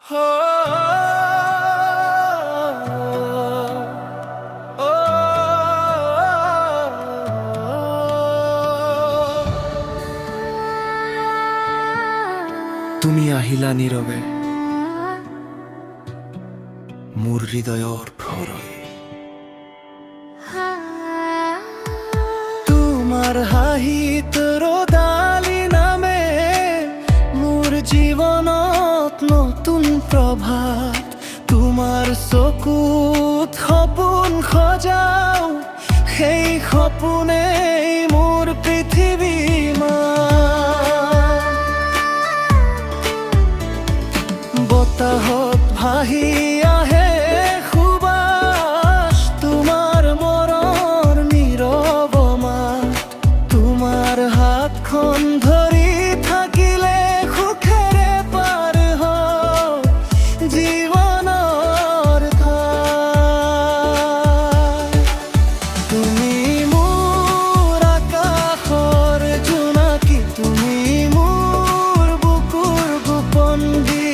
তুমি আহিলা নীৰৱে মোৰ হৃদয়ৰ ভৰৈ। তোমাৰ হাঁহিত ৰ'দালি নামে মোৰ জীৱনত নতুন প্ৰভাত। তোমাৰ চকুত সপোন সজাও, সেই সপোনেই মোৰ পৃথিৱী। বতাহত ভাহি আহে সুবাস, তোমাৰ মৰৰ নীৰৱ মাত। তোমাৰ হাতখন ধৰি থাকিলে সুখেৰে পাৰ হয় জীৱনৰ ঘাট। তুমি মোৰ আকাশৰ জোনাকী, তুমি মোৰ বুকুৰ গোপন গীত।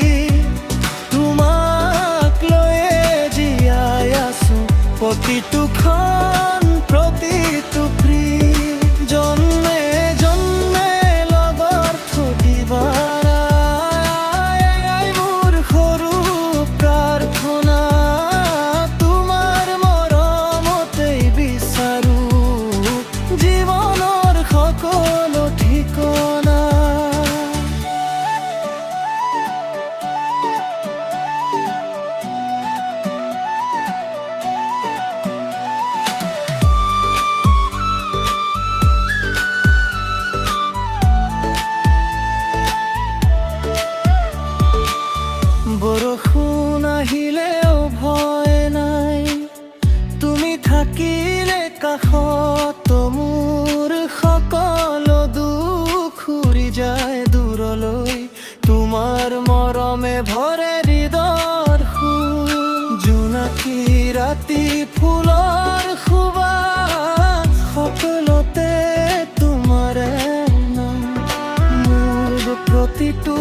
তোমাক লৈয়ে জীয়াই আছো, প্ৰতিটো ক্ষণ প্ৰতিটো প্ৰীত। জন্মে জন্মে লগত থাকিবা মোৰ সৰু প্ৰাৰ্থনা। তোমাৰ মৰমতেই বিচাৰো জীৱনৰ সকলো ঠিকনা। বৰষুণ আহিলেও ভয় নাই, তুমি থাকিলে কাষত। মোৰ সকলো দুখ উৰি যায় দূৰলৈ, তোমাৰ মৰমে ভৰে হৃদয়ৰ সুৰ। জোনাকী ৰাতি ফুলৰ সুবাস, সকলোতে তোমাৰে নাম। মোৰ প্ৰতিটো